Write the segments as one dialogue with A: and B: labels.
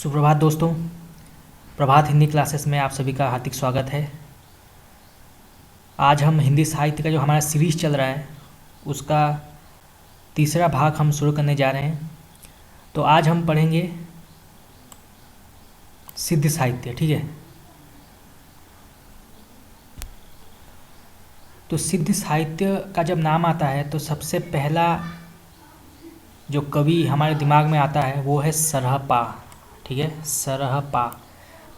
A: सुप्रभात दोस्तों। प्रभात हिंदी क्लासेस में आप सभी का हार्दिक स्वागत है। आज हम हिंदी साहित्य का जो हमारा सीरीज़ चल रहा है उसका तीसरा भाग हम शुरू करने जा रहे हैं। तो आज हम पढ़ेंगे सिद्ध साहित्य। ठीक है, तो सिद्ध साहित्य का जब नाम आता है तो सबसे पहला जो कवि हमारे दिमाग में आता है वो है सरहपा। ठीक है, सरहपा।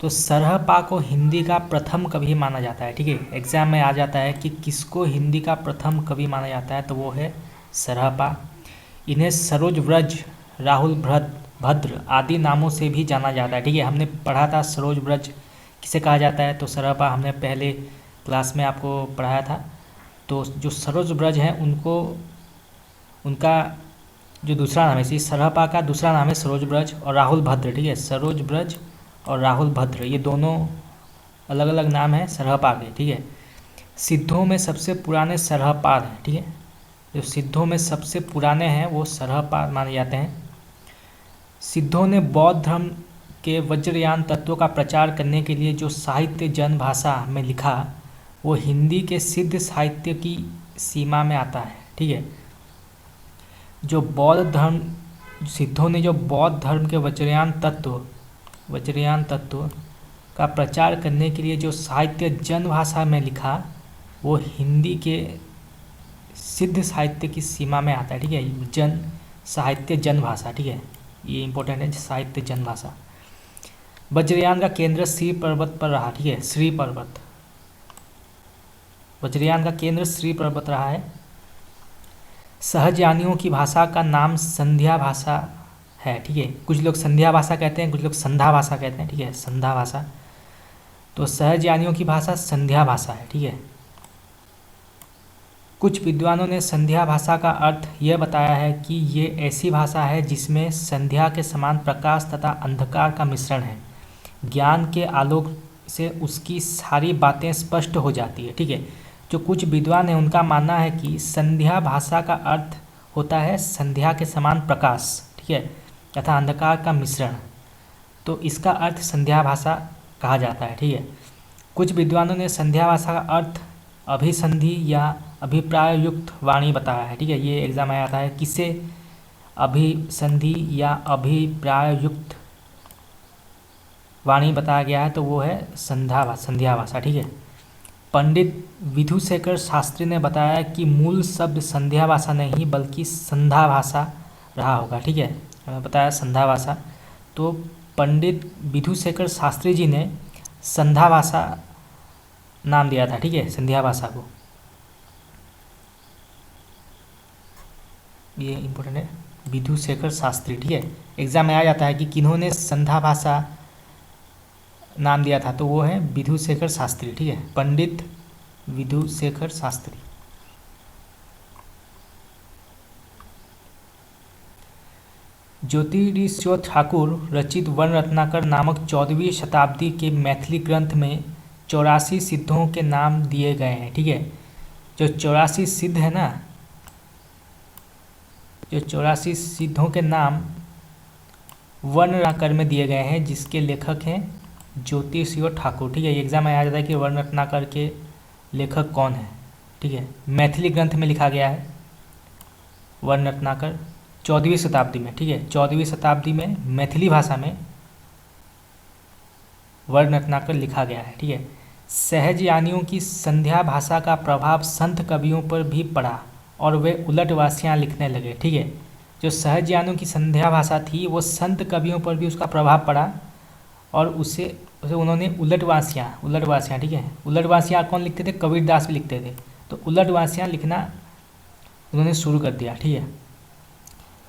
A: तो सरहपा को हिंदी का प्रथम कवि माना जाता है। ठीक है, एग्जाम में आ जाता है कि किसको हिंदी का प्रथम कवि माना जाता है, तो वो है सरहपा। इन्हें सरोज ब्रज, राहुल भद्र आदि नामों से भी जाना जाता है। ठीक है, हमने पढ़ा था सरोज ब्रज किसे कहा जाता है, तो सरहपा हमने पहले क्लास में आपको पढ़ाया था। तो जो सरोज ब्रज हैं उनका जो दूसरा नाम है, इसी सरहपा का दूसरा नाम है सरोज ब्रज और राहुल भद्र। ठीक है, सरोज ब्रज और राहुल भद्र ये दोनों अलग अलग नाम हैं सरहपा के। ठीक है, सिद्धों में सबसे पुराने सरहपाद हैं। ठीक है, जो सिद्धों में सबसे पुराने हैं वो सरहपाद माने जाते हैं। सिद्धों ने बौद्ध धर्म के वज्रयान तत्वों का प्रचार करने के लिए जो साहित्य जन भाषा में लिखा वो हिंदी के सिद्ध साहित्य की सीमा में आता है। ठीक है, जो बौद्ध धर्म, सिद्धों ने जो बौद्ध धर्म के वज्रयान तत्व का प्रचार करने के लिए जो साहित्य जन भाषा में लिखा वो हिंदी के सिद्ध साहित्य की सीमा में आता है। ठीक है, साहित्य जन भाषा। ठीक है, ये इंपॉर्टेंट है, साहित्य जन भाषा। वज्रयान का केंद्र श्री पर्वत पर रहा। ठीक है, श्री पर्वत, वज्रयान का केंद्र श्री पर्वत रहा है। सहजयानियों की भाषा का नाम संध्या भाषा है। ठीक है, कुछ लोग संध्या भाषा कहते हैं, कुछ लोग संधा भाषा कहते हैं। ठीक है, संधा भाषा। तो सहजयानियों की भाषा संध्या भाषा है। ठीक है, कुछ विद्वानों ने संध्या भाषा का अर्थ यह बताया है कि ये ऐसी भाषा है जिसमें संध्या के समान प्रकाश तथा अंधकार का मिश्रण है। ज्ञान के आलोक से उसकी सारी बातें स्पष्ट हो जाती है। ठीक है, जो कुछ विद्वान हैं उनका मानना है कि संध्या भाषा का अर्थ होता है संध्या के समान प्रकाश, ठीक है, तथा अंधकार का मिश्रण। तो इसका अर्थ संध्या भाषा कहा जाता है। ठीक है, कुछ विद्वानों ने संध्या भाषा का अर्थ अभिसंधि या अभिप्राय युक्त वाणी बताया है। ठीक है, ये एग्जाम में आता है, किसे अभिसंधि या अभिप्राय युक्त वाणी बताया गया है, तो वो है संध्या भाषा। ठीक है, पंडित विधुशेखर शास्त्री ने बताया कि मूल शब्द संध्या भाषा नहीं बल्कि संधा भाषा रहा होगा। ठीक है, हमें बताया संधा भाषा। तो पंडित विधुशेखर शास्त्री जी ने संधा भाषा नाम दिया था। ठीक है, संध्या भाषा को। ये इम्पोर्टेंट है, विधुशेखर शास्त्री। ठीक है, एग्जाम में आ जाता है कि किन्होंने संधा भाषा नाम दिया था, तो वो है विधुशेखर शास्त्री। ठीक है, पंडित विधुशेखर शास्त्री। ज्योतिरीश्वर ठाकुर रचित वन रत्नाकर नामक 14वीं शताब्दी के मैथिली ग्रंथ में 84 सिद्धों के नाम दिए गए हैं। ठीक है, जो 84 सिद्ध है ना, जो 84 सिद्धों के नाम वन रत्नाकर में दिए गए हैं, जिसके लेखक हैं ज्योतिषीय ठाकुर। ठीक है, एग्जाम में आ जाता है कि वर्ण रत्नाकर के लेखक कौन है। ठीक है, मैथिली ग्रंथ में लिखा गया है वर्ण रत्नाकर 14वीं शताब्दी में। ठीक है, 14वीं शताब्दी में मैथिली भाषा में वर्ण रत्नाकर लिखा गया है। ठीक है, सहजयानियों की संध्या भाषा का प्रभाव संत कवियों पर भी पड़ा और वे उलटवासियाँ लिखने लगे। ठीक है, जो सहजयानियों की संध्या भाषा थी वो संत कवियों पर भी उसका प्रभाव पड़ा और उसे उन्होंने उलटवासियाँ। ठीक है, उलटवासियाँ कौन लिखते थे, कबीरदास भी लिखते थे। तो उलटवासियाँ लिखना उन्होंने शुरू कर दिया। ठीक है,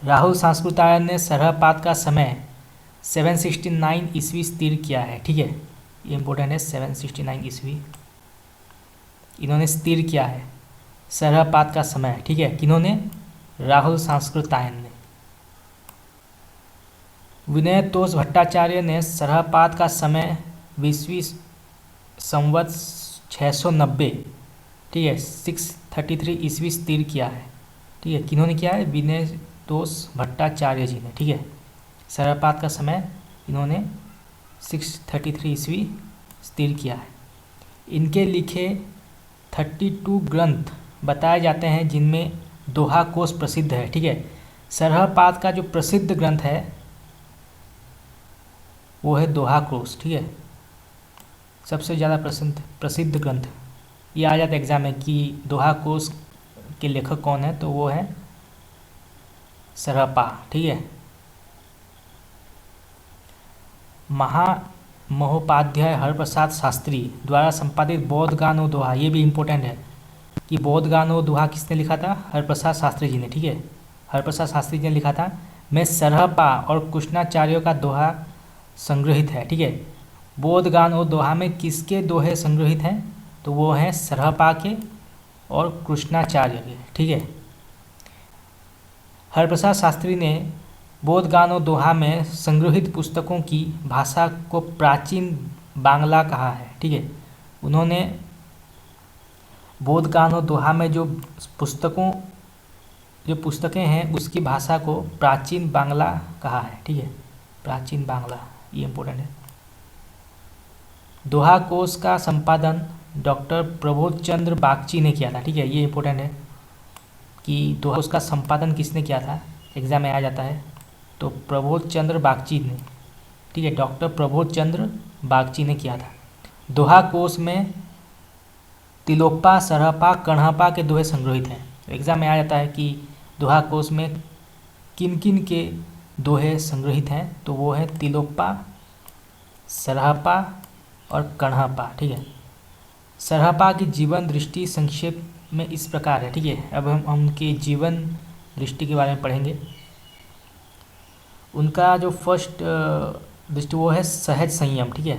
A: राहुल संस्कृतायन ने सरहपाद का समय 769 ईस्वी स्थिर किया है। ठीक है, ये इंपॉर्टेंट है, 769 ईस्वी इन्होंने स्थिर किया है सरहपाद का समय। ठीक है, किन्होंने, राहुल संस्कृतायन ने। विनय तोष भट्टाचार्य ने सरहपाद का समय विश्वी संवत 690, ठीक है, 633 ईस्वी स्थिर किया है। ठीक है, किन्होंने किया है, विनय तोष भट्टाचार्य जी ने। ठीक है, सरहपाद का समय इन्होंने 633 ईस्वी स्थिर किया है। इनके लिखे 32 ग्रंथ बताए जाते हैं जिनमें दोहा कोश प्रसिद्ध है। ठीक है, सरहपाद का जो प्रसिद्ध ग्रंथ है वो है दोहा कोश। ठीक है, सबसे ज़्यादा प्रसिद्ध ग्रंथ ये आ जाता है एग्जाम में कि दोहा कोश के लेखक कौन है, तो वो है सरहपा। ठीक है, महोपाध्याय हरप्रसाद शास्त्री द्वारा संपादित बोधगान और दोहा, ये भी इम्पोर्टेंट है कि बोधगान और दोहा किसने लिखा था? हरप्रसाद शास्त्री जी ने। ठीक है, हरप्रसाद शास्त्री जी ने लिखा था। में सरहपा और कृष्णाचार्यों का दोहा संग्रहित है। ठीक है, बोधगान और दोहा में किसके दोहे संग्रहित हैं? तो वो हैं सरहपा के और कृष्णाचार्य के। ठीक है, हरप्रसाद शास्त्री ने बोधगान और दोहा में संग्रहित पुस्तकों की भाषा को प्राचीन बांग्ला कहा है। ठीक है, उन्होंने बोधगान और दोहा में जो पुस्तकें हैं उसकी भाषा को प्राचीन बांग्ला कहा है। ठीक है, प्राचीन बांग्ला, ये इम्पोर्टेंट है। दोहा कोश का संपादन डॉक्टर प्रबोध चंद्र बागची ने किया था। ठीक है, ये इम्पोर्टेंट है कि दोहा कोश का संपादन किसने किया था, एग्जाम में आ जाता है। तो प्रबोध चंद्र बागची ने। ठीक है, डॉक्टर प्रबोध चंद्र बागची ने किया था। दोहा कोश में तिलोप्पा, सरहपा, कण्हपा के दोहे संग्रहित हैं। तो एग्जाम में आ जाता है कि दोहा कोश में किन किन के दोहे संग्रहित हैं, तो वो है तिलोप्पा, सरहपा और कण्हपा। ठीक है, सरहपा की जीवन दृष्टि संक्षेप में इस प्रकार है। ठीक है, अब हम उनके जीवन दृष्टि के बारे में पढ़ेंगे। उनका जो फर्स्ट दृष्टि वो है सहज संयम। ठीक है,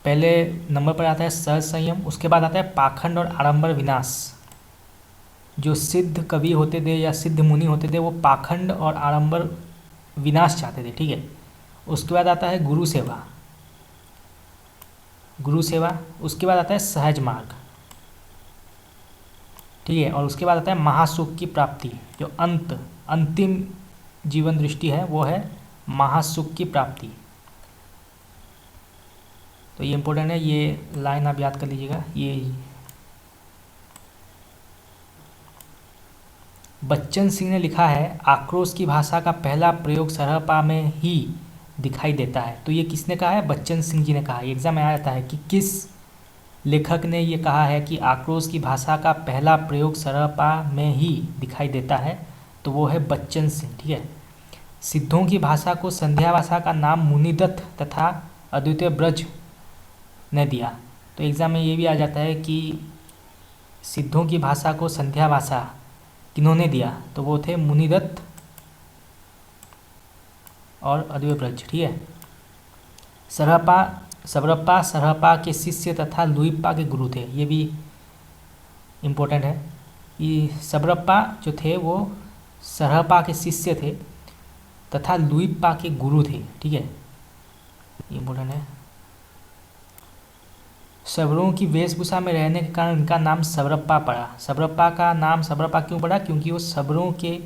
A: पहले नंबर पर आता है सहज संयम, उसके बाद आता है पाखंड और आडंबर विनाश। जो सिद्ध कवि होते थे या सिद्ध मुनि होते थे वो पाखंड और आडंबर विनाश चाहते थे। ठीक है, उसके बाद आता है गुरु सेवा, उसके बाद आता है सहज मार्ग। ठीक है, और उसके बाद आता है महासुख की प्राप्ति। जो अंतिम जीवन दृष्टि है वो है महासुख की प्राप्ति। तो ये इम्पोर्टेंट है, ये लाइन आप याद कर लीजिएगा। ये बच्चन सिंह ने लिखा है, आक्रोश की भाषा का पहला प्रयोग सरहपा में ही दिखाई देता है। तो ये किसने कहा है? बच्चन सिंह जी ने कहा है। एग्जाम में आ जाता है कि किस लेखक ने ये कहा है कि आक्रोश की भाषा का पहला प्रयोग सरहपा में ही दिखाई देता है, तो वो है बच्चन सिंह। ठीक है, सिद्धों की भाषा को संध्या भाषा का नाम मुनिदत्त तथा अद्वितीय ब्रज ने दिया। तो एग्ज़ाम में ये भी आ जाता है कि सिद्धों की भाषा को संध्या भाषा किन्होंने दिया, तो वो थे मुनिदत्त और अद्वैत ब्रज। ठीक है, सबरप्पा सरहपा के शिष्य तथा लुइप्पा के गुरु थे। ये भी इम्पोर्टेंट है कि सबरप्पा जो थे वो सरहपा के शिष्य थे तथा लुइप्पा के गुरु थे। ठीक है, ये इम्पोर्टेंट है। सबरों की वेशभूषा में रहने के कारण इनका नाम सबरप्पा पड़ा। सबरप्पा का नाम सबरप्पा क्यों पड़ा? क्योंकि वो सबरों के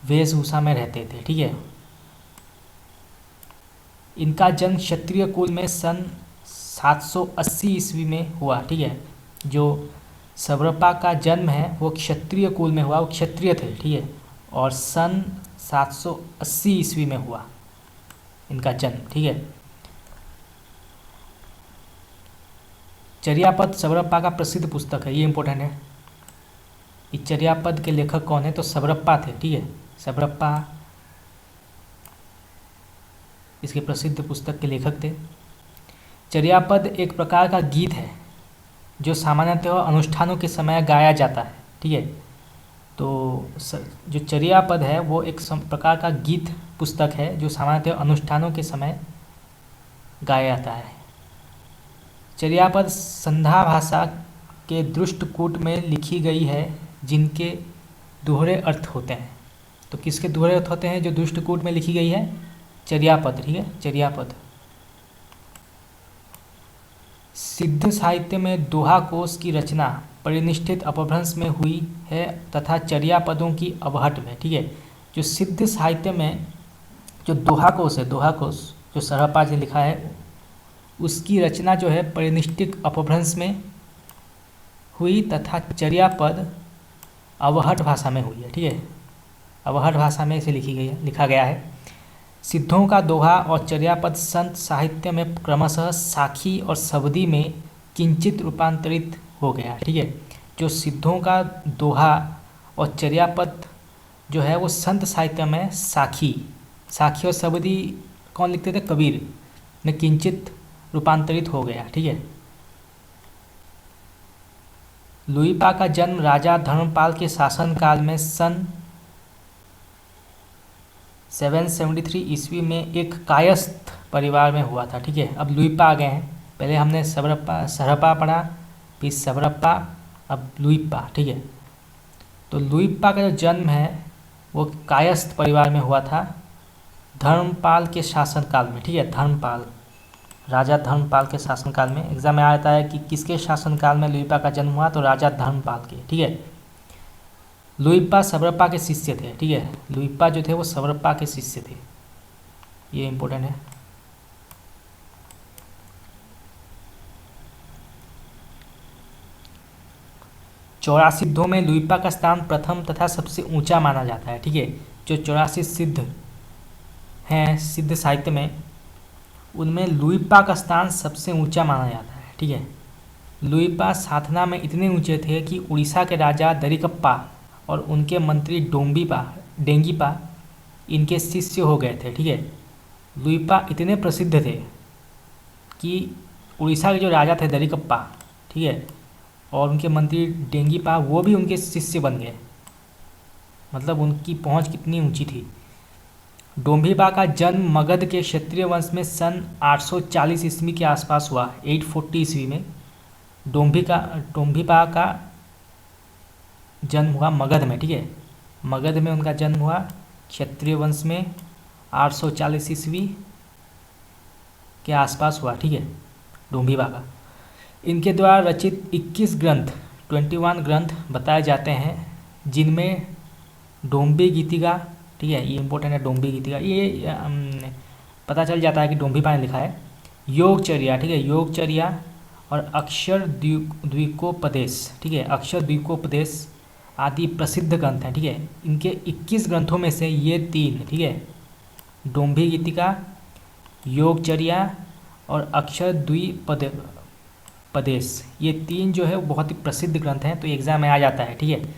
A: वेशभूषा में रहते थे। ठीक है, इनका जन्म क्षत्रिय कुल में सन 780 ईस्वी में हुआ। ठीक है, जो सबरप्पा का जन्म है वो क्षत्रिय कुल में हुआ, वो क्षत्रिय थे। ठीक है, और सन 780 ईस्वी में हुआ इनका जन्म। ठीक है, चर्यापद सबरप्पा का प्रसिद्ध पुस्तक है, ये इंपॉर्टेंट है। इस चर्यापद के लेखक कौन है? तो सबरप्पा थे। ठीक है, सबरप्पा इसके प्रसिद्ध पुस्तक के लेखक थे। चर्यापद एक प्रकार का गीत है जो सामान्यतः अनुष्ठानों के समय गाया जाता है। ठीक है, तो जो चर्यापद है वो एक प्रकार का गीत पुस्तक है जो सामान्यतः अनुष्ठानों के समय गाया जाता है। चर्यापद संध्या भाषा के दृष्टकूट में लिखी गई है जिनके दोहरे अर्थ होते हैं। तो किसके दोहरे अर्थ होते हैं? जो दृष्टकूट में लिखी गई है चर्यापद। ठीक है, चर्यापद। सिद्ध साहित्य में दोहा कोश की रचना परिनिष्ठित अपभ्रंश में हुई है तथा चर्यापदों की अवहट में। ठीक है, जो सिद्ध साहित्य में जो दोहा कोश है, दोहा कोश जो सरहपा जी लिखा है, उसकी रचना जो है परिनिष्ठिक अपभ्रंश में हुई तथा चर्या पद अवहट भाषा में हुई है। ठीक है, अवहट भाषा में इसे लिखा गया है। सिद्धों का दोहा और चर्यापद संत साहित्य में क्रमशः साखी और सवदी में किंचित रूपांतरित हो गया। ठीक है, जो सिद्धों का दोहा और चर्यापद जो है वो संत साहित्य में साखी और सवदी कौन लिखते थे, कबीर, में किंचित रूपांतरित हो गया। ठीक है, लुइपा का जन्म राजा धर्मपाल के शासनकाल में सन 773 ईस्वी में एक कायस्थ परिवार में हुआ था। ठीक है, अब लुइपा आ गए हैं, पहले हमने सरहपा पढ़ा, फिर सबरप्पा, अब लुइपा। ठीक है, तो लुइपा का जो जन्म है वो कायस्थ परिवार में हुआ था धर्मपाल के शासनकाल में। ठीक है, धर्मपाल, राजा धर्मपाल के शासनकाल में। एग्जाम में आता है कि किसके शासनकाल में लुइपा का जन्म हुआ, तो राजा धर्मपाल के। ठीक है, लुइपा सबरप्पा के शिष्य थे। ठीक है, लुइपा जो थे वो सबरप्पा के शिष्य थे, ये इंपॉर्टेंट है। चौरासी सिद्धों में लुइपा का स्थान प्रथम तथा सबसे ऊंचा माना जाता है। ठीक है, जो 84 सिद्ध हैं सिद्ध साहित्य में, उनमें लुइपा का स्थान सबसे ऊंचा माना जाता है। ठीक है, लुइपा साधना में इतने ऊंचे थे कि उड़ीसा के राजा दरिकप्पा और उनके मंत्री डेंगीपा इनके शिष्य हो गए थे। ठीक है, लुइपा इतने प्रसिद्ध थे कि उड़ीसा के जो राजा थे दरिकप्पा, ठीक है, और उनके मंत्री डेंगीपा, वो भी उनके शिष्य बन गए। मतलब उनकी पहुंच कितनी ऊंची थी। डोम्भीपा का जन्म मगध के क्षत्रिय वंश में सन 840 ईस्वी के आसपास हुआ। 840 ईस्वी में डोम्भीपा का जन्म हुआ मगध में। ठीक है, मगध में उनका जन्म हुआ, क्षत्रिय वंश में 840 ईस्वी के आसपास हुआ। ठीक है, डोम्भीपा का। इनके द्वारा रचित 21 ग्रंथ बताए जाते हैं, जिनमें डोम्बी गीतिका, ठीक है, ये इंपॉर्टेंट है, डोम्बी गीतिका, ये पता चल जाता है कि डोम्भीपा ने लिखा है। योगचर्या, ठीक है, योगचर्या और अक्षर द्विकोपदेश, ठीक है, अक्षर द्विकोपदेश आदि प्रसिद्ध ग्रंथ हैं। ठीक है, इनके 21 ग्रंथों में से ये 3, ठीक है, डोम्भी गीतिका, योगचर्या और अक्षर द्विपदेश, ये 3 जो है वो बहुत ही प्रसिद्ध ग्रंथ हैं, तो एग्जाम में आ जाता है। ठीक है,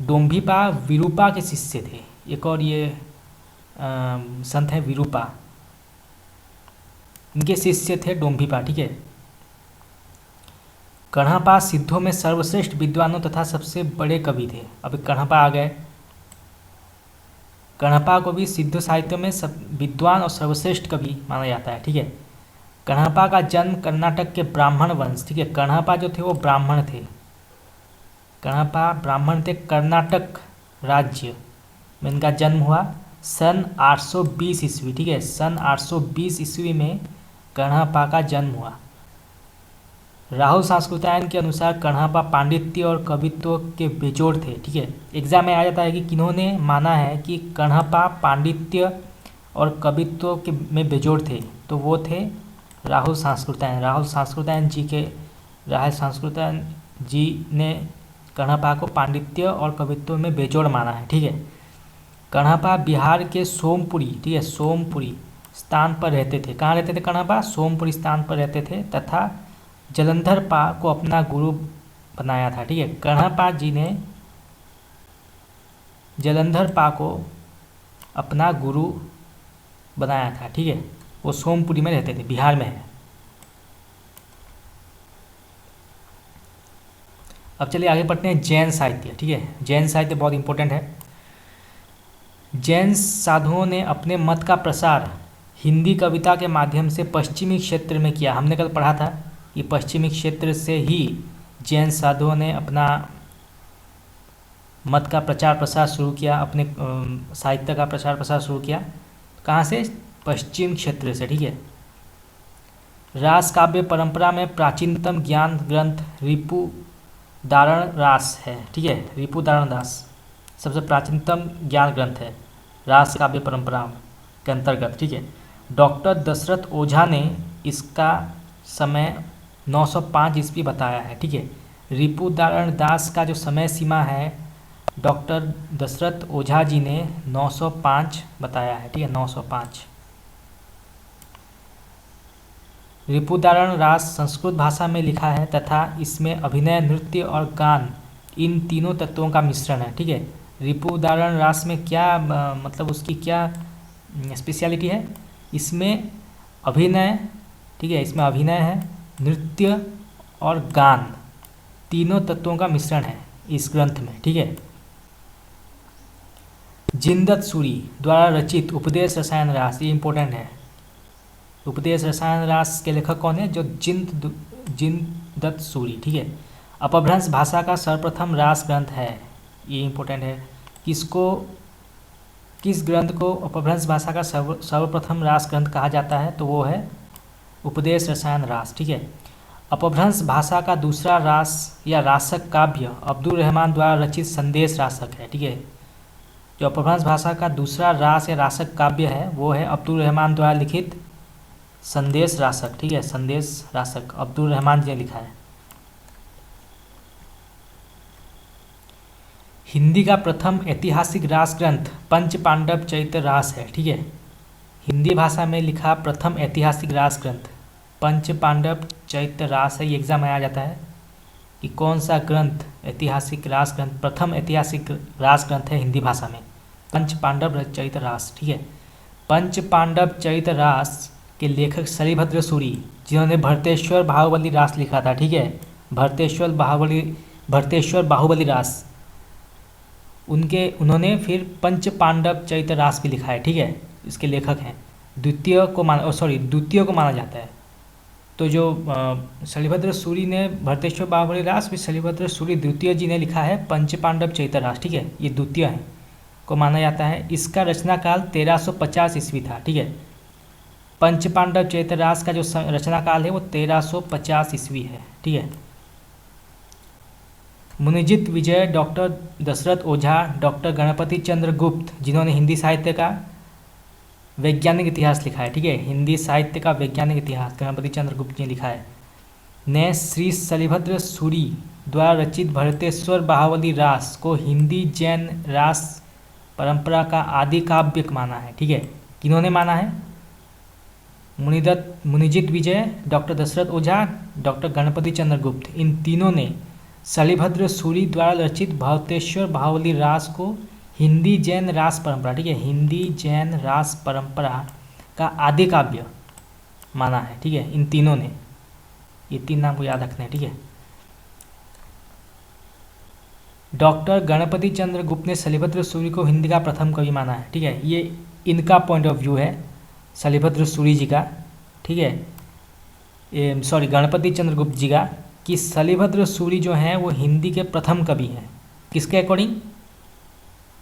A: डोम्भीपा विरूपा के शिष्य थे। एक और ये संत है विरूपा, इनके शिष्य थे डोम्भीपा। ठीक है, कण्हपा सिद्धों में सर्वश्रेष्ठ विद्वानों तथा सबसे बड़े कवि थे। अब कण्हपा आ गए। कण्हपा को भी सिद्ध साहित्य में सब विद्वान और सर्वश्रेष्ठ कवि माना जाता है। ठीक है, कण्हपा का जन्म कर्नाटक के ब्राह्मण वंश, ठीक है, कण्हपा जो थे वो ब्राह्मण थे, कण्हपा ब्राह्मण थे, कर्नाटक राज्य में इनका जन्म हुआ सन 820 ईस्वी। ठीक है, सन 820 ईस्वी में कण्हपा का जन्म हुआ। राहुल सांस्कृतायन के अनुसार कण्हपा पांडित्य और कवित्व के बेजोड़ थे। ठीक है, एग्जाम में आ जाता है कि किन्होंने माना है कि कण्हपा पांडित्य और कवित्व के में बेजोड़ थे, तो वो थे राहुल सांस्कृतायन जी ने कण्हपा को पांडित्य और कवित्व में बेजोड़ माना है। ठीक है, कण्हपा बिहार के सोमपुरी, ठीक है, सोमपुरी स्थान पर रहते थे। कहाँ रहते थे कण्हपा? सोमपुरी स्थान पर रहते थे तथा जलंधर पा को अपना गुरु बनाया था। ठीक है, कण्हपा जी ने जलंधर पा को अपना गुरु बनाया था। ठीक है, वो सोमपुरी में रहते थे, बिहार में है। अब चलिए आगे पढ़ते हैं जैन साहित्य। ठीक है, जैन साहित्य बहुत इंपॉर्टेंट है। जैन साधुओं ने अपने मत का प्रसार हिंदी कविता के माध्यम से पश्चिमी क्षेत्र में किया। हमने कल पढ़ा था कि पश्चिमी क्षेत्र से ही जैन साधुओं ने अपना मत का प्रचार प्रसार शुरू किया, अपने साहित्य का प्रचार प्रसार शुरू किया। कहाँ से? पश्चिम क्षेत्र से। ठीक है, रास काव्य परंपरा में प्राचीनतम ज्ञान ग्रंथ रिपुदारण रास है। ठीक है, रिपुदारण दास सबसे प्राचीनतम ज्ञान ग्रंथ है रास काव्य परंपरा के अंतर्गत, ठीक है। डॉक्टर दशरथ ओझा ने इसका समय 905 ईस्वी बताया है, ठीक है। रिपुदारण दास का जो समय सीमा है डॉक्टर दशरथ ओझा जी ने 905 बताया है, ठीक है, 905। रिपुदारण रास संस्कृत भाषा में लिखा है तथा इसमें अभिनय, नृत्य और गान इन तीनों तत्वों का मिश्रण है, ठीक है। रिपुदारण रास में क्या मतलब उसकी क्या स्पेशलिटी है, इसमें अभिनय, ठीक है, इसमें अभिनय है, नृत्य और गान तीनों तत्वों का मिश्रण है इस ग्रंथ में, ठीक है। जिनदत्त सूरी द्वारा रचित उपदेश रसायन रास, ये इंपॉर्टेंट है। उपदेश रसायन रास के लेखक कौन है, जो जिनदत्त सूरी, ठीक है। अपभ्रंश भाषा का सर्वप्रथम रास ग्रंथ है, ये इंपॉर्टेंट है। किस ग्रंथ को अपभ्रंश भाषा का सर्वप्रथम रास ग्रंथ कहा जाता है, तो वो है उपदेश रसायन रास, ठीक है। अपभ्रंश भाषा का दूसरा रास या रासक काव्य अब्दुल रहमान द्वारा रचित संदेश रासक है, ठीक है। जो अपभ्रंश भाषा का दूसरा रास या रासक काव्य है वो है अब्दुल रहमान द्वारा लिखित संदेश रासक, ठीक है, संदेश रासक अब्दुल रहमान जी ने लिखा है। हिंदी का प्रथम ऐतिहासिक रास ग्रंथ पंच पांडव चरित्र रास है, ठीक है। हिंदी भाषा में लिखा प्रथम ऐतिहासिक रास ग्रंथ पंच पांडव चरित्र रास है। ये एग्जाम में आ जाता है कि कौन सा ग्रंथ ऐतिहासिक रास ग्रंथ, प्रथम ऐतिहासिक रास ग्रंथ है हिंदी भाषा में, पंच पांडव चरित्र रास, ठीक है। पंच पांडव चरित्र रास के लेखक शलिभद्र सूरी, जिन्होंने भरतेश्वर बाहुबली रास लिखा था, ठीक है, भरतेश्वर बाहुबली रास, उन्होंने फिर पंच पांडव चरित्र रास भी लिखा है, ठीक है, इसके लेखक हैं। द्वितीय को माना जाता है। तो जो शलिभद्र सूरी ने भरतेश्वर बाहुबली रास, फिर शलिभद्र सूरी द्वितीय जी ने लिखा है पंच पांडव चरित्र रास, ठीक है, ये द्वितीय है को माना जाता है। इसका रचना काल 1350 ईस्वी था, ठीक है। पंच पांडव चरित्र रास का जो रचना काल है वो 1350 ईस्वी है, ठीक है। मुनिजित विजय, डॉक्टर दशरथ ओझा, डॉक्टर गणपति चंद्र गुप्त, जिन्होंने हिंदी साहित्य का वैज्ञानिक इतिहास लिखा है, ठीक है, हिंदी साहित्य का वैज्ञानिक इतिहास गणपति चंद्र गुप्त ने लिखा है, ने श्री शलिभद्र सूरी द्वारा रचित भरतेश्वर बाहुबली रास को हिंदी जैन रास परंपरा का आदि काव्य माना है, ठीक है। किन्होंने माना है, मुनिजित विजय, डॉक्टर दशरथ ओझा, डॉक्टर गणपति चंद्र गुप्त, इन तीनों ने शलिभद्र सूरी द्वारा रचित भरतेश्वर बाहुबली रास को हिंदी जैन रास परंपरा, ठीक है, हिंदी जैन रास परंपरा का आदि काव्य माना है, ठीक है, इन तीनों ने। ये तीन नाम को याद रखना है, ठीक है। डॉक्टर गणपति चंद्र गुप्त ने शलिभद्र सूरी को हिंदी का प्रथम कवि माना है, ठीक है, ये इनका पॉइंट ऑफ व्यू है शलिभद्र सूरी जी का, ठीक है, सॉरी गणपति चंद्र गुप्त जी का, कि शलिभद्र सूरी जो हैं वो हिंदी के प्रथम कवि हैं। किसके अकॉर्डिंग,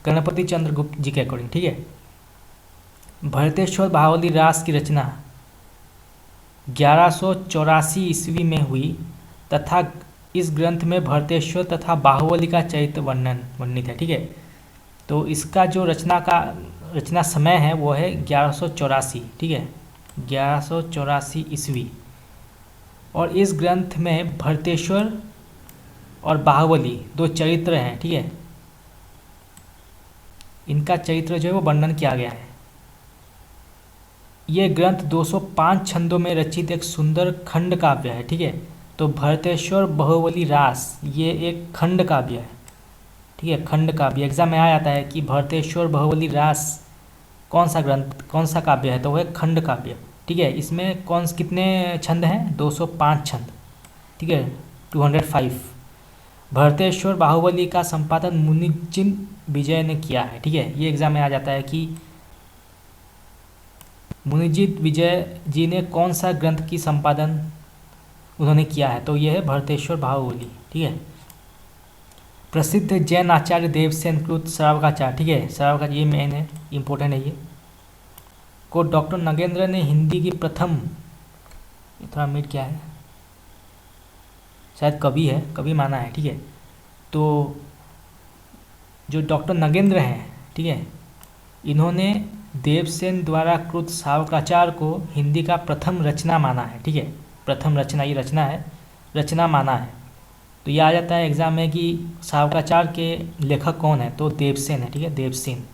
A: गणपति चंद्र गुप्त जी के अकॉर्डिंग, ठीक है। भरतेश्वर बाहुबली रास की रचना 1184 ईस्वी में हुई तथा इस ग्रंथ में भरतेश्वर तथा बाहुबली का चरित्र वर्णित है, ठीक है। तो इसका जो रचना समय है वो है 1184, ठीक है, 1184 ईस्वी। और इस ग्रंथ में भरतेश्वर और बाहुबली दो चरित्र हैं, ठीक है, इनका चरित्र जो है वो वर्णन किया गया है। ये ग्रंथ 205 छंदों में रचित एक सुंदर खंड काव्य है, ठीक है। तो भरतेश्वर बाहुबली रास ये एक खंड काव्य है, ठीक है, खंड काव्य। एग्जाम में आ जाता है कि भरतेश्वर बाहुबली रास कौन सा ग्रंथ, कौन सा काव्य है, तो वह खंड काव्य, ठीक है। इसमें कितने छंद हैं, 205 छंद, ठीक है, 205। भरतेश्वर बाहुबली का संपादन मुनिजित विजय ने किया है, ठीक है, ये एग्जाम में आ जाता है कि मुनिजित विजय जी ने कौन सा ग्रंथ की संपादन उन्होंने किया है, तो ये है भरतेश्वर बाहुबली, ठीक है। प्रसिद्ध जैन आचार्य देवसेन कृत श्रावकाचार्य, ठीक है, श्रावकाचार्य ये मेन है, इम्पोर्टेंट है ये, को डॉक्टर नगेंद्र ने हिंदी की प्रथम, थोड़ा मिट क्या है, शायद कवि है, कवि माना है, ठीक है। तो जो डॉक्टर नगेंद्र हैं, ठीक है, इन्होंने देवसेन द्वारा कृत शावकाचार को हिंदी का प्रथम रचना माना है। ठीक है, प्रथम रचना, ये रचना है, रचना माना है। तो ये आ जाता है एग्जाम में कि शावकाचार के लेखक कौन है, तो देवसेन है। ठीक है, देवसेन।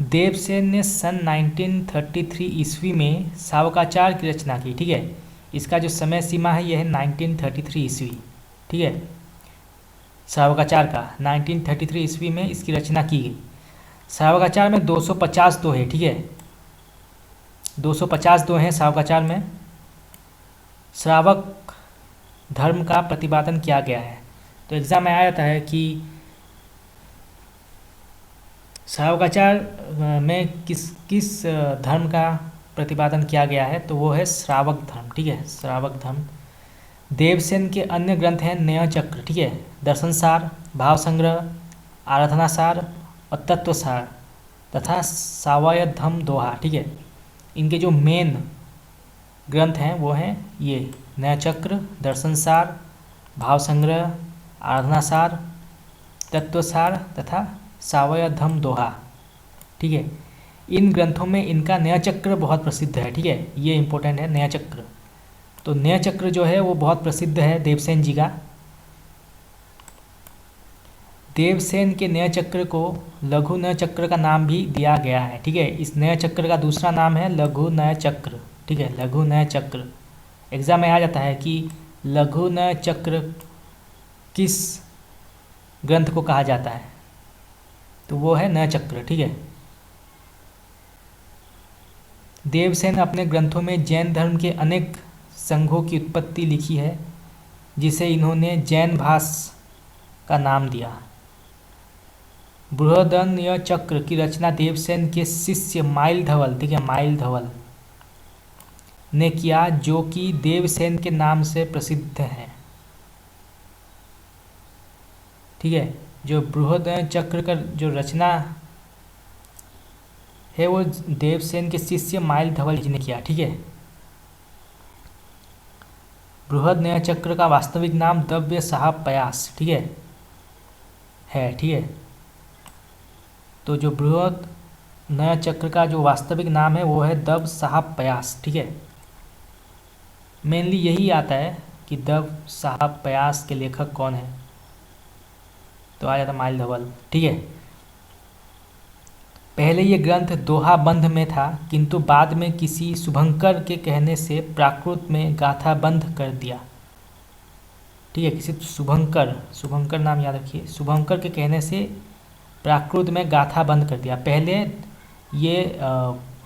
A: देवसेन ने सन 1933 ईस्वी में शावकाचार की रचना की। ठीक है, इसका जो समय सीमा है यह है 1933 ईस्वी। ठीक है, शावकाचार का 1933 ईस्वी में इसकी रचना की गई। शावकाचार में 250 दोहे। ठीक है, 250 दोहे हैं शावकाचार में। श्रावक धर्म का प्रतिपादन किया गया है। तो एग्जाम में आया जाता है कि शावकाचार में किस किस धर्म का प्रतिपादन किया गया है, तो वो है श्रावक धर्म। ठीक है, श्रावक धर्म। देवसेन के अन्य ग्रंथ हैं नय चक्र, ठीक है, दर्शन सार, भाव संग्रह, आराधना सार और तत्व सार तथा सावयवधम दोहा। ठीक है, इनके जो मेन ग्रंथ हैं वो हैं ये नय चक्र, दर्शन सार, भाव संग्रह, आराधना सार, तत्व सार तथा सावयवधम दोहा। ठीक है, इन ग्रंथों में इनका नय चक्र बहुत प्रसिद्ध है। ठीक है, ये इंपॉर्टेंट है नय चक्र। तो नय चक्र जो है वो बहुत प्रसिद्ध है देवसेन जी का। देवसेन के नय चक्र को लघु नय चक्र का नाम भी दिया गया है। ठीक है, इस नय चक्र का दूसरा नाम है लघु नय चक्र। ठीक है, लघु नय चक्र। एग्जाम में आ जाता है कि लघु नय चक्र किस ग्रंथ को कहा जाता है, तो वो है नय चक्र। ठीक है, देवसेन अपने ग्रंथों में जैन धर्म के अनेक संघों की उत्पत्ति लिखी है, जिसे इन्होंने जैन भाष्य का नाम दिया। बृहदन्य चक्र की रचना देवसेन के शिष्य माइलधवल, ठीक है, माइलधवल ने किया, जो कि देवसेन के नाम से प्रसिद्ध है। ठीक है, जो बृहदन्य चक्र का जो रचना है वो देवसेन के शिष्य माइलधवल जी ने किया। ठीक है, बृहदन्य चक्र का वास्तविक नाम दव्य साहब पयास, ठीक है। ठीक है, तो जो बृहद नया चक्र का जो वास्तविक नाम है वो है दव साहब पयास। ठीक है, मेनली यही आता है कि दव साहब पयास के लेखक कौन है, तो आ जाता माइलधवल। ठीक है, पहले ये ग्रंथ दोहा बंध में था, किंतु बाद में किसी शुभंकर के कहने से प्राकृत में गाथा बंध कर दिया। ठीक है, किसी शुभंकर नाम याद रखिए, शुभंकर के कहने से प्राकृत में गाथा बंद कर दिया। पहले ये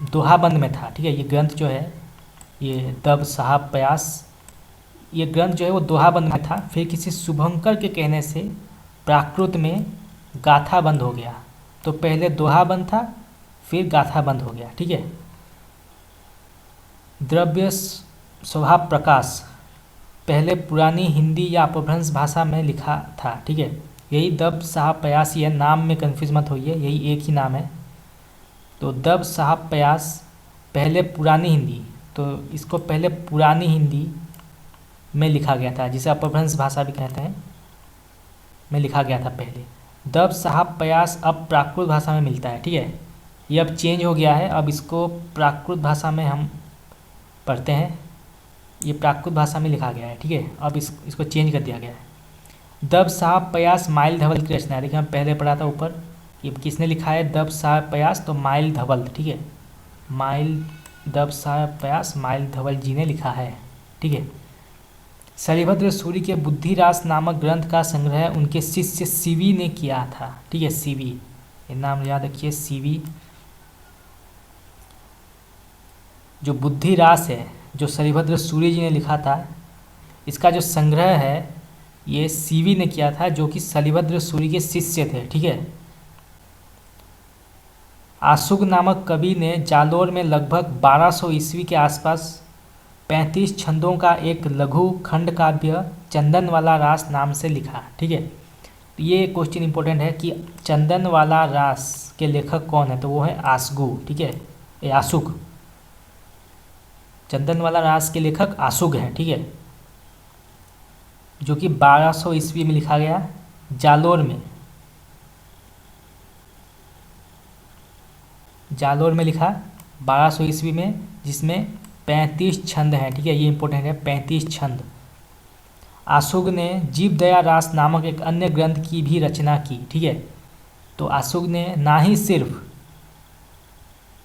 A: दोहा बंद में था। ठीक है, ये ग्रंथ जो है ये दव साहब पयास, ये ग्रंथ जो है वो दोहा बंद में था, फिर किसी शुभंकर के कहने से प्राकृत में गाथा बंद हो गया। तो पहले दोहा बंद था, फिर गाथा बंद हो गया। ठीक है, द्रव्य स्वभाव प्रकाश पहले पुरानी हिंदी या अपभ्रंश भाषा में लिखा था। ठीक है, यही दव साहब पयास ही है, नाम में कन्फ्यूज मत होइए, यही एक ही नाम है। तो दव साहब पयास पहले पुरानी हिंदी, तो इसको पहले पुरानी हिंदी में लिखा गया था, जिसे अपभ्रंश भाषा भी कहते हैं, में लिखा गया था पहले। दव साहब पयास अब प्राकृत भाषा में मिलता है। ठीक है, ये अब चेंज हो गया है, अब इसको प्राकृत भाषा में हम पढ़ते हैं, ये प्राकृत भाषा में लिखा गया है। ठीक है, अब इसको चेंज कर दिया गया है। दव साहब पयास माइलधवल की रचना है। देखिए हम पहले पढ़ा था ऊपर, ये किसने लिखा है, दव साहब पयास, तो माइलधवल। ठीक है, दव साहब पयास माइलधवल जी ने लिखा है। ठीक है, शैलभद्र सूरि के बुद्धिरास नामक ग्रंथ का संग्रह उनके शिष्य सीवी ने किया था। ठीक है, सीवी, ये नाम याद रखिए, सीवी। जो बुद्धिरास है, जो शैलभद्र सूरि जी ने लिखा था, इसका जो संग्रह है ये सीवी ने किया था, जो कि शैलभद्र सूरि के शिष्य थे। ठीक है, आशुग नामक कवि ने जालोर में लगभग 1200 ईस्वी के आसपास 35 छंदों का एक लघु खंड काव्य चंदन वाला रास नाम से लिखा। ठीक है, तो ये क्वेश्चन इंपॉर्टेंट है कि चंदन वाला रास के लेखक कौन है, तो वो है आशुगु। ठीक है, ये आशुग, चंदन वाला रास के लेखक आशुग हैं। ठीक है, जो कि 1200 ईस्वी में लिखा गया जालोर में। जालोर में लिखा 1200 ईस्वी में, जिसमें 35 छंद हैं। ठीक है, ये इंपॉर्टेंट है, 35 छंद। आशुग ने जीवदया रास नामक एक अन्य ग्रंथ की भी रचना की। ठीक है, तो आशुग ने ना ही सिर्फ,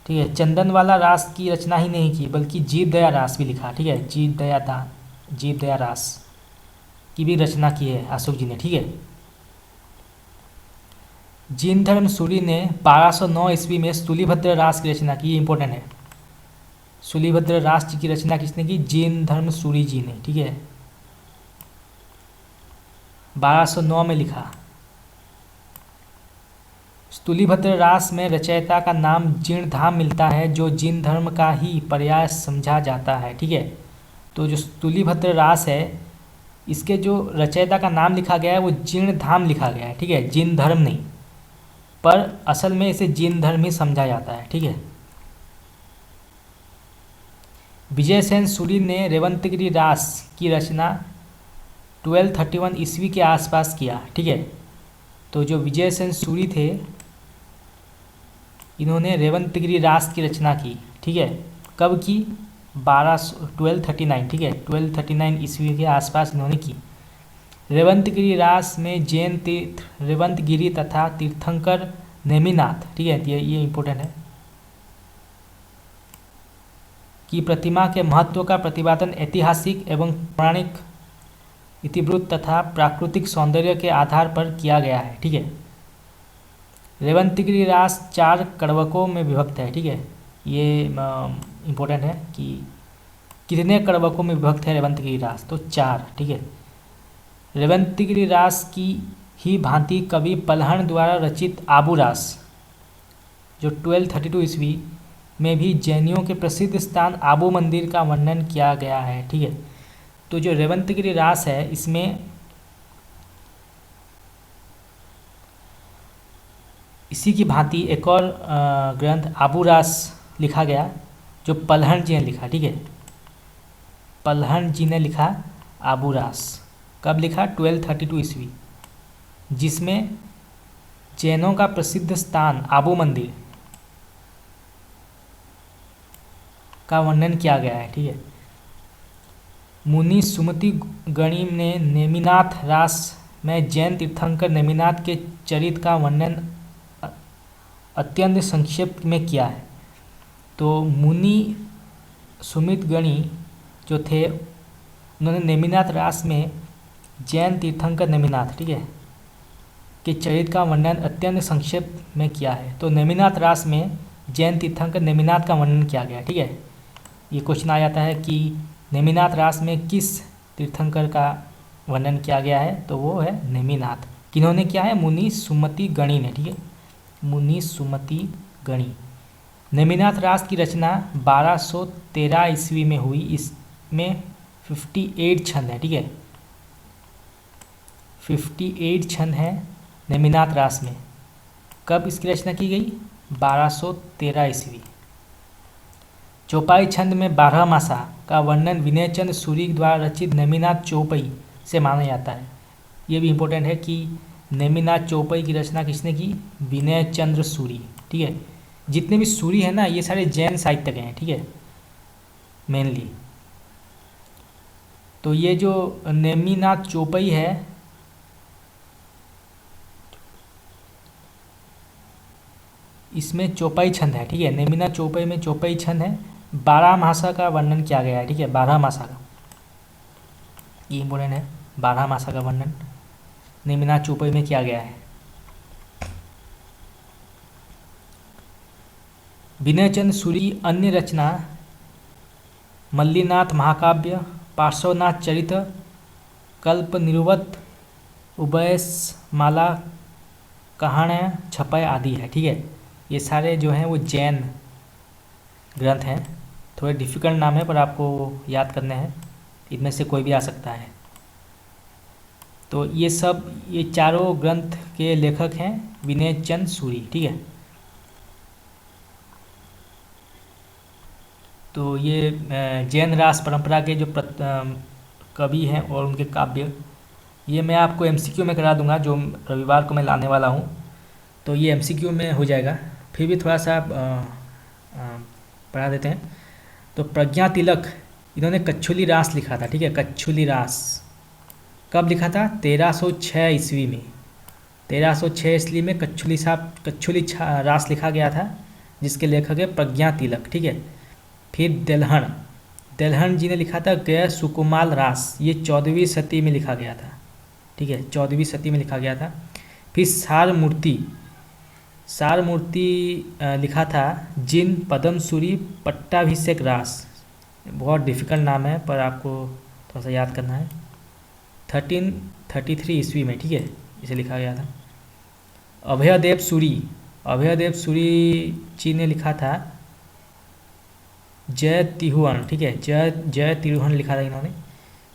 A: ठीक है, चंदनवाला रास की रचना ही नहीं की, बल्कि जीवदया रास भी लिखा। ठीक है, जीवदया रास की भी रचना की है अशोक जी ने। ठीक है, जीन धर्म सूरी ने 1209 ईस्वी में स्थूलीभद्र रास की रचना की। ये इंपॉर्टेंट है, स्थूलीभद्र रास जी की रचना किसने की? जीन धर्म सूरी जी ने। ठीक है, 1209 में लिखा। स्थूलीभद्र रास में रचयिता का नाम जीर्णधाम मिलता है, जो जीन धर्म का ही पर्याय समझा जाता है। ठीक है, तो जो स्थूलीभद्र रास है, इसके जो रचयिता का नाम लिखा गया है वो जीर्णधाम लिखा गया है। ठीक है, जीन धर्म नहीं, पर असल में इसे जीन धर्म ही समझा जाता है। ठीक है, विजयसेन सूरी ने रेवंतगिरी रास की रचना 1231 ईस्वी के आसपास किया। ठीक है, तो जो विजयसेन सूरी थे, इन्होंने रेवंतगिरी रास की रचना की। ठीक है, कब की? 1239। ठीक है, 1239 ईस्वी के आसपास इन्होंने की। रेवंतगिरी रास में जैन तीर्थ रेवंतगिरी तथा तीर्थंकर नेमिनाथ, ठीक है, ये इंपॉर्टेंट है, की प्रतिमा के महत्व का प्रतिपादन ऐतिहासिक एवं पौराणिक इतिवृत्त तथा प्राकृतिक सौंदर्य के आधार पर किया गया है। ठीक है, रेवंतगिरी रास 4 कड़वकों में विभक्त है। ठीक है, ये इम्पोर्टेंट है कि कितने कड़वकों में विभक्त है रेवंतगिरी रास, तो 4। ठीक है, रेवंतगिरी रास की ही भांति कवि पलहन द्वारा रचित आबू रास, जो 1232 ईस्वी में भी जैनियों के प्रसिद्ध स्थान आबू मंदिर का वर्णन किया गया है। ठीक है, तो जो रेवंतगिरी रास है, इसमें इसी की भांति एक और ग्रंथ आबू रास लिखा गया, जो पलहन जी ने लिखा। ठीक है, पलहन जी ने लिखा आबू रास। कब लिखा? 1232 ईस्वी, जिसमें जैनों का प्रसिद्ध स्थान आबू मंदिर का वर्णन किया गया है। ठीक है, मुनि सुमति गणी ने नेमिनाथ रास में जैन तीर्थंकर नेमिनाथ के चरित्र का वर्णन अत्यंत संक्षेप में किया है। तो मुनि सुमित गणी जो थे, उन्होंने नेमिनाथ रास में जैन तीर्थंकर नेमिनाथ, ठीक है, के चरित्र का वर्णन अत्यंत संक्षेप में किया है। तो नेमिनाथ रास में जैन तीर्थंकर नेमिनाथ का वर्णन किया गया। ठीक है, ये क्वेश्चन आ जाता है कि नेमिनाथ रास में किस तीर्थंकर का वर्णन किया गया है, तो वो है नेमिनाथ। किन्होंने किया है? मुनि सुमति गणी ने। ठीक है, मुनि सुमति गणी। नेमिनाथ रास की रचना 1213 ईस्वी में हुई। इसमें 58 छंद है। ठीक है, 58 छंद है नेमिनाथ रास में। कब इसकी रचना की गई? 1213 ईस्वी। चौपाई छंद में 12 मासा का वर्णन विनयचंद सूरी द्वारा रचित नेमिनाथ चौपाई से माना जाता है। ये भी इम्पोर्टेंट है कि नेमिनाथ चौपाई की रचना किसने की? विनयचंद्र सूरी। ठीक है, जितने भी सूरी है ना, ये सारे जैन साहित्य के हैं। ठीक है, मेनली। तो ये जो नेमिनाथ चौपाई है, इसमें चौपाई छंद है। ठीक है, नेमिनाथ चौपाई में चौपाई छंद है। 12 मासा का वर्णन किया गया है। ठीक है, 12 मासा का, ये इम्पोर्टेंट है, 12 मासा का वर्णन नेमिनाथ चौपाई में किया गया है। विनयचंद सूरी की अन्य रचना मल्लीनाथ महाकाव्य, पार्श्वनाथ चरित, कल्प निरुवत, उभयसमाला, कहाण्य छपय आदि है। ठीक है, ये सारे जो हैं वो जैन ग्रंथ हैं। थोड़े डिफिकल्ट नाम है, पर आपको याद करने हैं, इनमें से कोई भी आ सकता है। तो ये चारों ग्रंथ के लेखक हैं विनयचंद सूरी। ठीक है, तो ये जैन रास परंपरा के जो कवि हैं और उनके काव्य ये मैं आपको एमसीक्यू में करा दूंगा, जो रविवार को मैं लाने वाला हूँ, तो ये एमसीक्यू में हो जाएगा। फिर भी थोड़ा सा पढ़ा देते हैं। तो प्रज्ञा तिलक, इन्होंने कच्छुली रास लिखा था, ठीक है, कच्छुली रास कब लिखा था? 1306 ईस्वी में। 1306 ईस्वी में कच्छुली रास लिखा गया था, जिसके लेखक है प्रज्ञा तिलक, ठीक है। फिर दलहन जी ने लिखा था गय सुकुमाल रास, ये 14वीं शती में लिखा गया था, ठीक है, 14वीं शती में लिखा गया था। फिर सार मूर्ति लिखा था जिन पद्मसूरी पट्टाभिषेक रास, बहुत डिफ़िकल्ट नाम है पर आपको थोड़ा सा याद करना है। 1333 ईस्वी में, ठीक है, इसे लिखा गया था। अभयदेव सूरी जी ने लिखा था जय तिरुहन, ठीक है, जय तिरुहन लिखा था इन्होंने।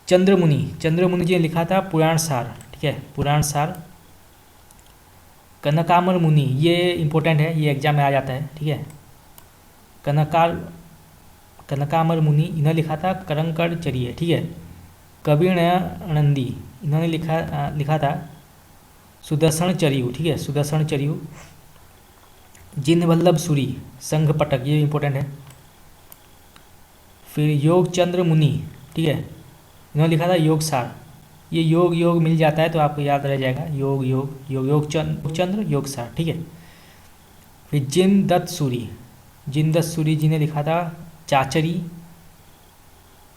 A: चंद्रमुनि जी ने लिखा था पुराण सार, ठीक है, पुराण सार। कनकामर मुनि, ये इम्पोर्टेंट है, ये एग्जाम में आ जाता है, ठीक है। कनकामर मुनि, इन्होंने लिखा था करंकड़ चरिये, ठीक है। कबीरनंदी, इन्होंने लिखा था सुदर्शन चरियु, ठीक है, सुदर्शन चरियु। जिनवल्लभ सूरी संघ पटक, ये इम्पोर्टेंट है। फिर योगचंद्र मुनि, ठीक है, इन्होंने लिखा था योग सार। ये योग मिल जाता है तो आपको याद रह जाएगा, योगचंद्र योग सार, ठीक है। फिर जिनदत्त सूरी जी ने लिखा था चाचरी,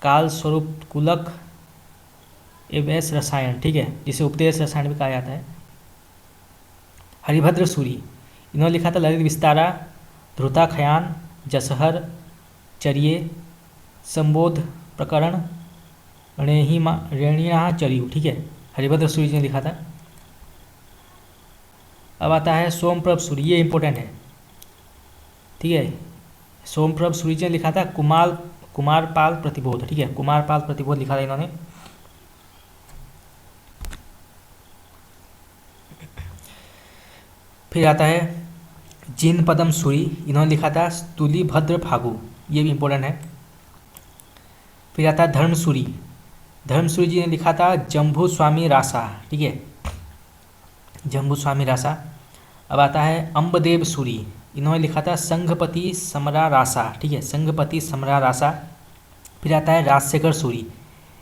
A: काल स्वरूप कुलक एवं रसायन, ठीक है, जिसे उपदेश रसायन भी कहा जाता है। हरिभद्र सूरी, इन्होंने लिखा था ललित विस्तारा, ध्रुताखयान, जसहर चर्ये, संबोध प्रकरण, रेणिया चरियु, ठीक है, हरिभद्र सूरी जी ने लिखा था। अब आता है सोमप्रभ सूरी, ये इंपॉर्टेंट है, ठीक है। सोमप्रभ सूरी जी ने लिखा था कुमारपाल प्रतिबोध, ठीक है, कुमारपाल प्रतिबोध लिखा था इन्होंने। फिर आता है जिन पदम सूरी, इन्होंने लिखा था स्तुलिभद्र फागु, ये भी इंपॉर्टेंट है। फिर आता है धर्मसूरी जी ने लिखा था जम्बू स्वामी रासा, ठीक है, जम्बू स्वामी रासा। अब आता है अम्बदेव सूरी, इन्होंने लिखा था संघपति समरा रासा, ठीक है, संघपति समरा रासा। फिर आता है राजशेखर सूरी,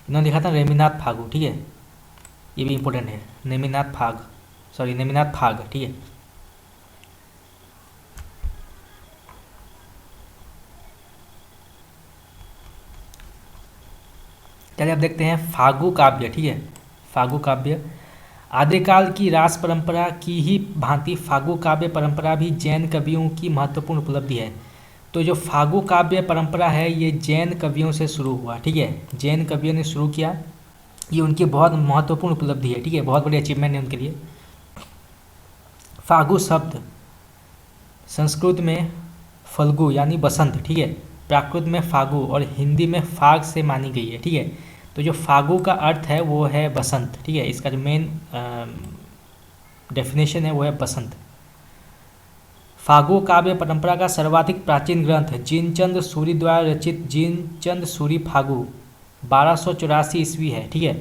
A: इन्होंने लिखा था नेमिनाथ फागु, ठीक है, ये भी इंपॉर्टेंट है, नेमिनाथ फाग, ठीक है। चलिए अब देखते हैं फागु काव्य, ठीक है, फागु काव्य। आदिकाल की रास परंपरा की ही भांति फागु काव्य परंपरा भी जैन कवियों की महत्वपूर्ण उपलब्धि है। तो जो फागु काव्य परंपरा है ये जैन कवियों से शुरू हुआ, ठीक है, जैन कवियों ने शुरू किया, ये उनकी बहुत महत्वपूर्ण उपलब्धि है, ठीक है, बहुत बड़ी अचीवमेंट है उनके लिए। फागु शब्द संस्कृत में फल्गु यानी बसंत, ठीक है, प्राकृत में फागु और हिंदी में फाग से मानी गई है, ठीक है। तो जो फागु का अर्थ है वो है बसंत, ठीक है, इसका जो मेन डेफिनेशन है वो है बसंत। फागु काव्य परंपरा का सर्वाधिक प्राचीन ग्रंथ जिनचंद सूरी द्वारा रचित जिनचंद सूरी फागु 1284 ईस्वी है, ठीक है।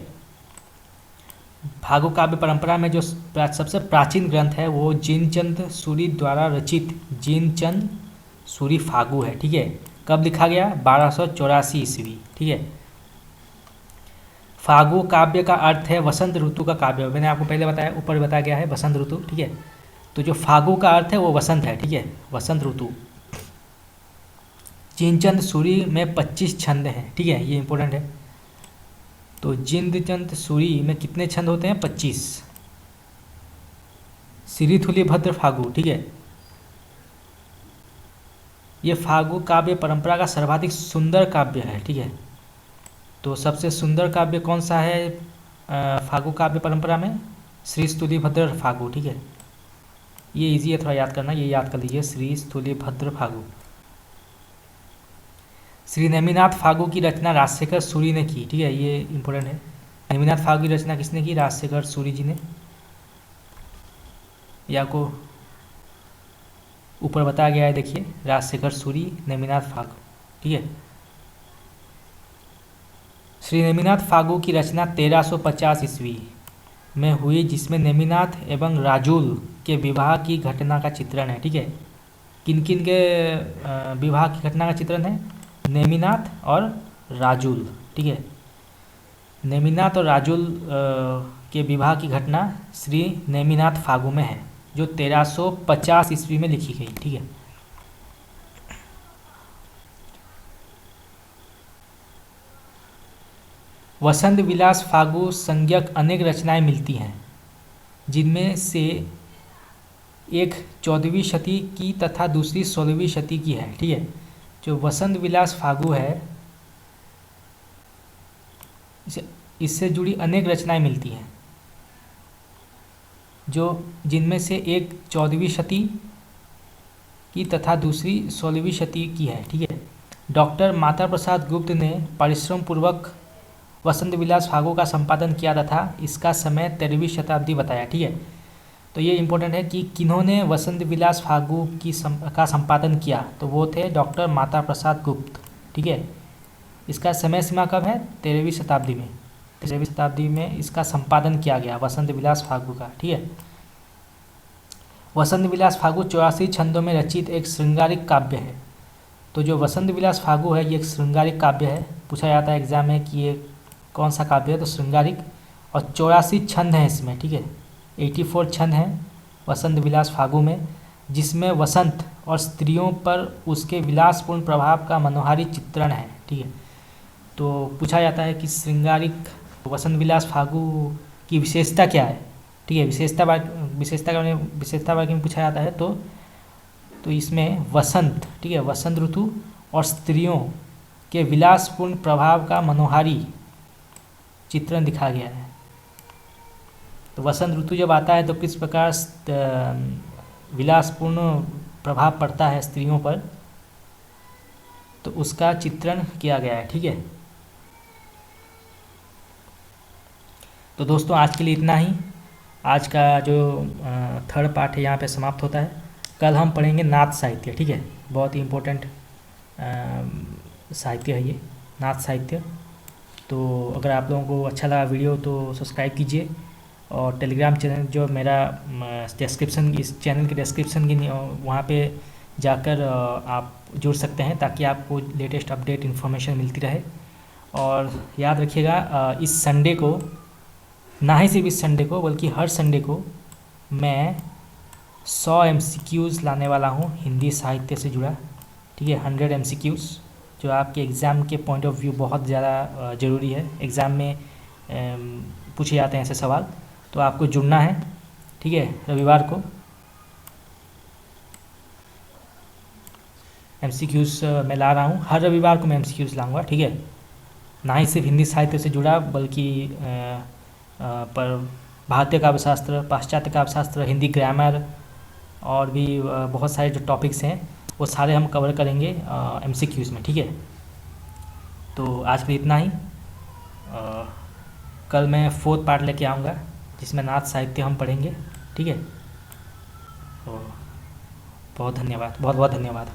A: फागु काव्य परंपरा में जो सबसे प्राचीन ग्रंथ है वो जिनचंद सूरी द्वारा रचित जिनचंद सूरी फागु है, ठीक है। कब लिखा गया? 1284 ईस्वी, ठीक है। फागु काव्य का अर्थ है वसंत ऋतु का काव्य, मैंने आपको पहले बताया, ऊपर बताया गया है वसंत ऋतु, ठीक है। तो जो फागु का अर्थ है वो वसंत है, ठीक है, वसंत ऋतु। जिनचंद सूरी में 25 छंद हैं, ठीक है, ये इंपॉर्टेंट है। तो जिनचंद सूरी में कितने छंद होते हैं? 25। श्रीथुली भद्र फागु, ठीक है, ये फागु काव्य परंपरा का सर्वाधिक सुंदर काव्य है, ठीक है। तो सबसे सुंदर काव्य कौन सा है फागु काव्य परंपरा में? श्री स्तुतिभद्र फागु, ठीक है, ये इजी है थोड़ा याद करना, ये याद कर लीजिए, श्री स्तुतिभद्र फागु। श्री नेमिनाथ फागु की रचना राजशेखर सूरी ने की, ठीक है, ये इंपॉर्टेंट है। नेमिनाथ फागु की रचना किसने की? राजशेखर सूरी जी ने। या को ऊपर बताया गया है, देखिए, राजशेखर सूरी नेमिनाथ फागु, ठीक है। श्री नेमिनाथ फागु की रचना 1350 ईस्वी, में हुई, जिसमें नेमिनाथ एवं राजुल के विवाह की घटना का चित्रण है। ठीक है, किन किन के विवाह की घटना का चित्रण है? नेमिनाथ और राजुल। ठीक है, नेमिनाथ और राजुल के विवाह की घटना श्री नेमिनाथ फागु में है, जो 1350 ईस्वी में लिखी गई। ठीक है, वसंत विलास फागु संज्ञक अनेक रचनाएं मिलती हैं, जिनमें से एक 14वीं शती की तथा दूसरी 16वीं शती की है। ठीक है, जो वसंत विलास फागु है, इससे जुड़ी अनेक रचनाएं मिलती हैं, जिनमें से एक 14वीं शती की तथा दूसरी 16वीं शती की है। ठीक है, डॉक्टर माता प्रसाद गुप्त ने परिश्रम पूर्वक वसंत विलास फागु का संपादन किया तथा इसका समय 13वीं शताब्दी बताया। ठीक है, तो ये इम्पोर्टेंट है कि किन्होंने वसंत विलास फागु का संपादन किया, तो वो थे डॉक्टर माता प्रसाद गुप्त। ठीक है, इसका समय सीमा कब है? 13वीं शताब्दी में। 13वीं शताब्दी में इसका संपादन किया गया वसंत विलास फागु का। ठीक है, वसंत विलास फागु 84 छंदों में रचित एक श्रृंगारिक काव्य है। तो जो वसंत विलास फागु है, ये एक श्रृंगारिक काव्य है। पूछा जाता है एग्जाम में कि ये कौन सा काव्य है, तो श्रृंगारिक, और 84 छंद हैं इसमें। ठीक है, 84 छंद हैं वसंत विलास फागु में, जिसमें वसंत और स्त्रियों पर उसके विलासपूर्ण प्रभाव का मनोहारी चित्रण है। ठीक है, तो पूछा जाता है कि श्रृंगारिक वसंत विलास फागु की विशेषता क्या है। ठीक है, विशेषता बारे में पूछा जाता है तो इसमें वसंत, ठीक है, वसंत ऋतु और स्त्रियों के विलासपूर्ण प्रभाव का मनोहारी चित्रण दिखा गया है। तो वसंत ऋतु जब आता है तो किस प्रकार विलासपूर्ण प्रभाव पड़ता है स्त्रियों पर, तो उसका चित्रण किया गया है। ठीक है, तो दोस्तों आज के लिए इतना ही। आज का जो थर्ड पार्ट है यहाँ पे समाप्त होता है। कल हम पढ़ेंगे नाथ साहित्य। ठीक है, बहुत ही इम्पोर्टेंट साहित्य है ये, नाथ साहित्य। तो अगर आप लोगों को अच्छा लगा वीडियो तो सब्सक्राइब कीजिए, और टेलीग्राम चैनल जो मेरा डिस्क्रिप्शन, इस चैनल के डिस्क्रिप्शन की वहाँ पे जाकर आप जुड़ सकते हैं, ताकि आपको लेटेस्ट अपडेट इन्फॉर्मेशन मिलती रहे। और याद रखिएगा इस संडे को, ना ही सिर्फ इस संडे को बल्कि हर संडे को मैं 100 MCQs लाने वाला हूँ हिंदी साहित्य से जुड़ा। ठीक है, 100 MCQs जो आपके एग्ज़ाम के पॉइंट ऑफ व्यू बहुत ज़्यादा ज़रूरी है। एग्ज़ाम में पूछे जाते हैं ऐसे सवाल, तो आपको जुड़ना है। ठीक है, रविवार को MCQs मैं ला रहा हूँ, हर रविवार को मैं MCQs लाऊंगा। ठीक है, ना ही सिर्फ हिंदी साहित्य से जुड़ा बल्कि पर भारतीय काव्यशास्त्र, पाश्चात्य काव्यशास्त्र, हिंदी ग्रामर और भी बहुत सारे जो टॉपिक्स हैं वो सारे हम कवर करेंगे MCQs में। ठीक है, तो आज के लिए इतना ही। कल मैं 4th पार्ट लेके आऊँगा, जिसमें नाथ साहित्य हम पढ़ेंगे। ठीक है, तो बहुत धन्यवाद, बहुत बहुत धन्यवाद।